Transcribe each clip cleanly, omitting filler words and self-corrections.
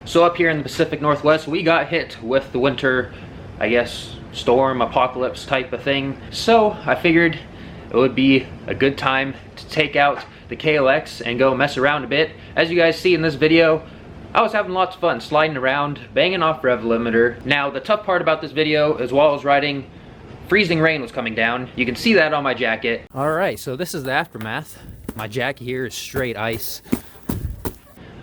So up here in the Pacific Northwest, we got hit with the winter, I guess, storm, apocalypse type of thing. So I figured it would be a good time to take out the KLX and go mess around a bit. As you guys see in this video, I was having lots of fun sliding around, banging off rev limiter. Now the tough part about this video, as well as riding, freezing rain was coming down. You can see that on my jacket. Alright, so this is the aftermath. My jacket here is straight ice.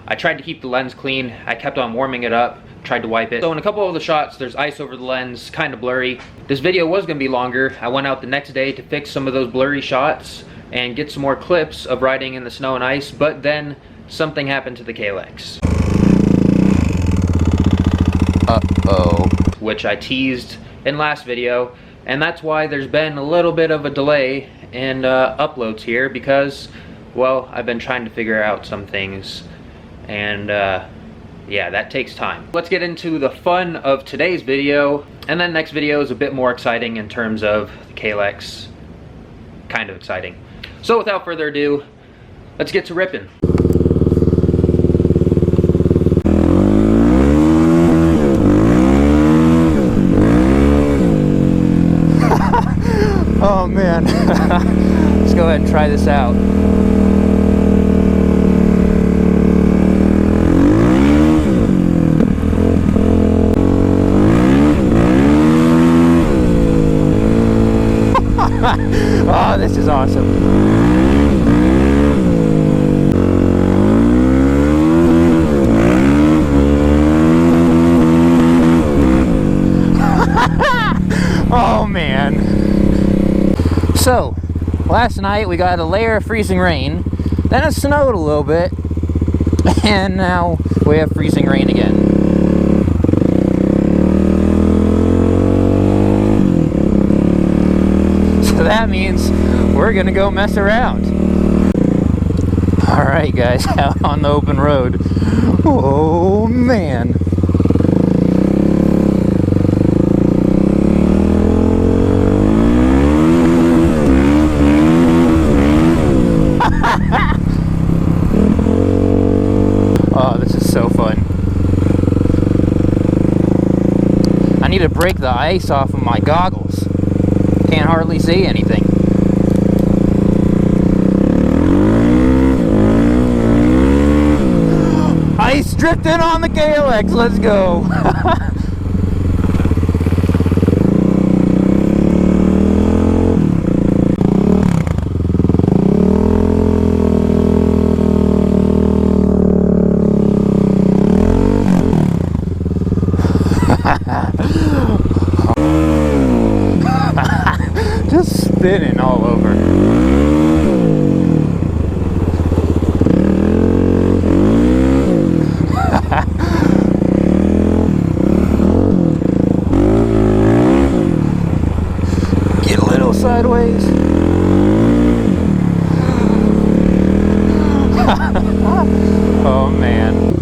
I tried to keep the lens clean. I kept on warming it up, tried to wipe it. So in a couple of the shots, there's ice over the lens, kind of blurry. This video was gonna be longer. I went out the next day to fix some of those blurry shots and get some more clips of riding in the snow and ice, but then something happened to the KLX. Uh-oh. Which I teased in last video, and that's why there's been a little bit of a delay in uploads here because, well, I've been trying to figure out some things. And yeah, that takes time. Let's get into the fun of today's video, and then next video is a bit more exciting in terms of the KLX. Kind of exciting. So without further ado, let's get to ripping. Oh man, let's go ahead and try this out. Oh, this is awesome. Oh man. So, last night we got a layer of freezing rain, then it snowed a little bit, and now we have freezing rain again. So that means we're gonna go mess around. Alright guys, out on the open road. Oh man. Oh, this is so fun. I need to break the ice off of my goggles. Can't hardly see anything. Ice drifting on the KLX, let's go. Just spinning all over. Get a little sideways. Oh man.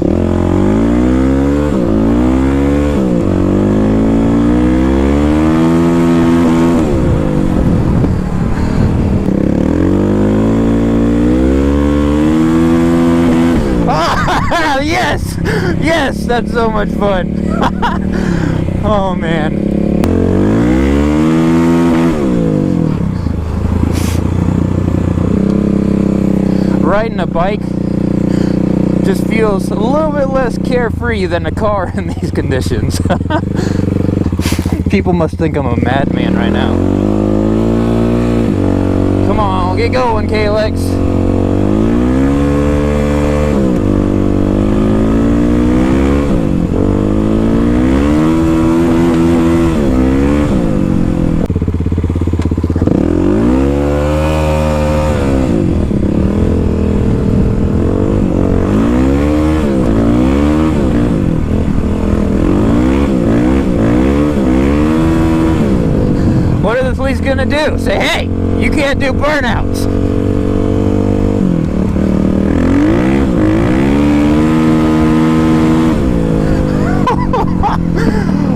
Yes! Yes! That's so much fun! Oh man. Riding a bike just feels a little bit less carefree than a car in these conditions. People must think I'm a madman right now. Come on, get going, KLX. What are the police gonna do? Say, hey, you can't do burnouts.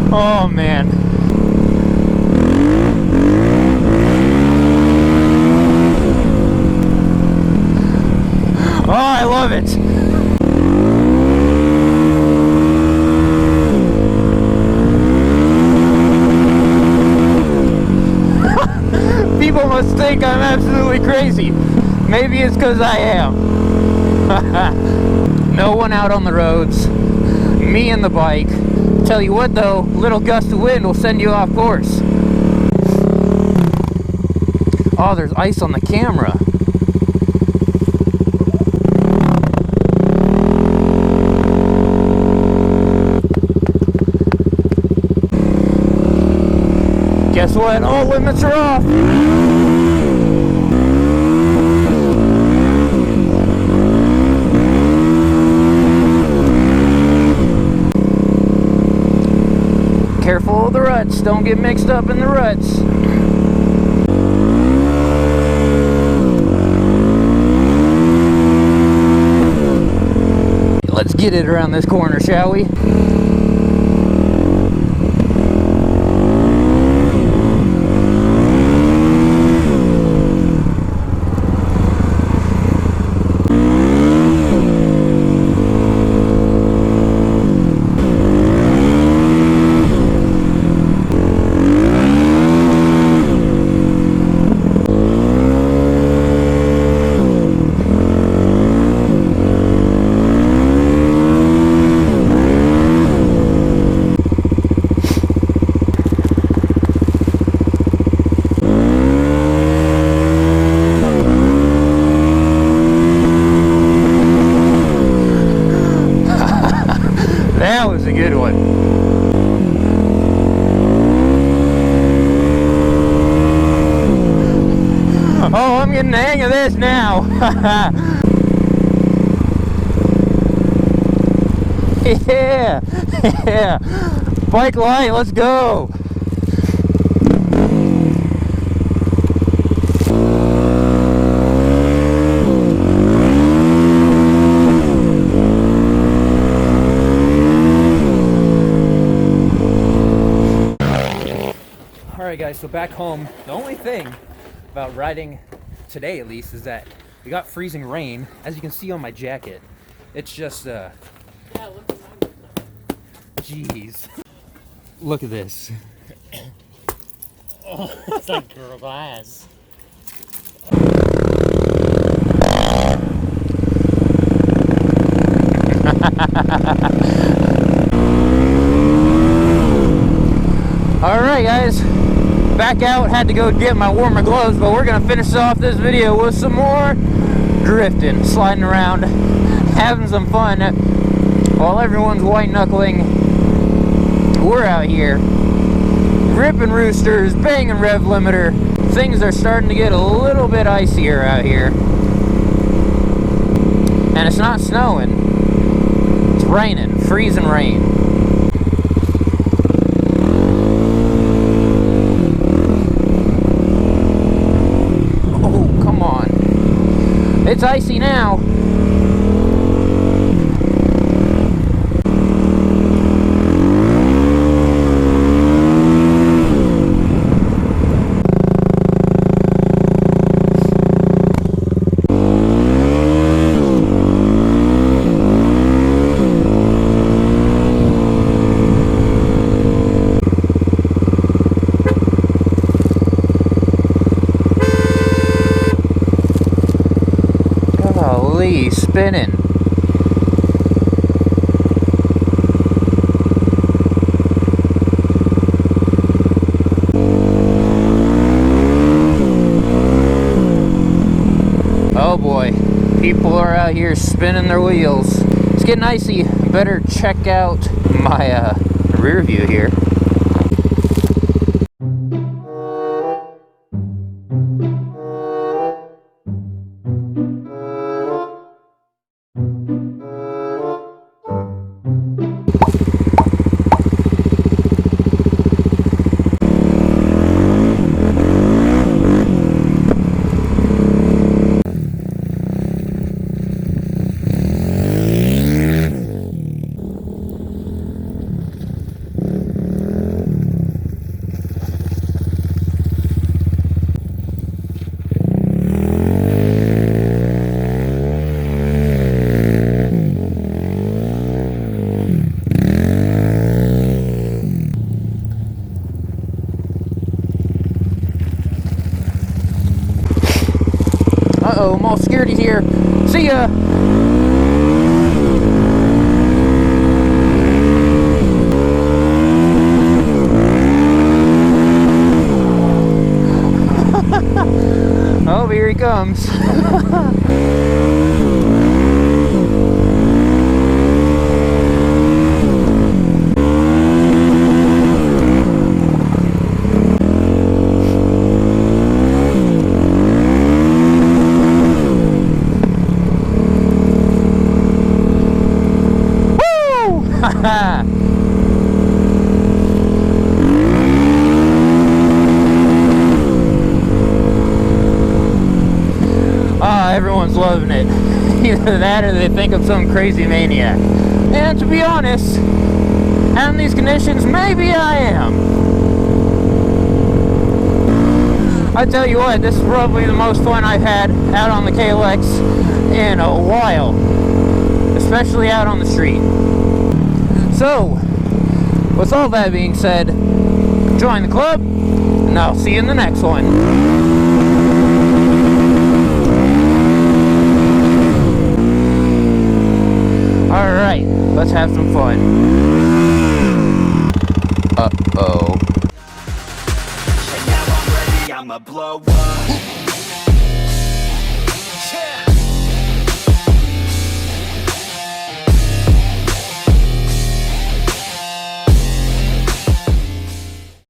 Oh man. Oh, I love it. think I'm absolutely crazy. Maybe it's because I am. No one out on the roads. Me and the bike. Tell you what though, little gust of wind will send you off course. Oh, there's ice on the camera. Guess what? All limits are off. Careful of the ruts. Don't get mixed up in the ruts. Let's get it around this corner, shall we? That was a good one. Oh, I'm getting the hang of this now. Yeah, yeah. Bike light, let's go. Alright guys, so back home, the only thing about riding today at least is that we got freezing rain. As you can see on my jacket, it's just yeah, look at mine. Jeez. Look at this. Oh, it's like girl glass. Alright guys, back out, had to go get my warmer gloves, but we're gonna finish off this video with some more drifting, sliding around, having some fun while everyone's white knuckling. We're out here ripping roosters, banging rev limiter. Things are starting to get a little bit icier out here, and it's not snowing, it's raining, freezing rain. It's icy now. Spinning. Oh boy, people are out here spinning their wheels. It's getting icy. Better check out my rear view here. Social Security here. See ya! Oh, here he comes. Everyone's loving it. Either that or they think I'm some crazy maniac. And to be honest, out in these conditions, maybe I am. I tell you what, this is probably the most fun I've had out on the KLX in a while. Especially out on the street. So, with all that being said, join the club, and I'll see you in the next one. Alright, let's have some fun. Uh-oh. And now I'm ready, I'ma blow up. Yeah.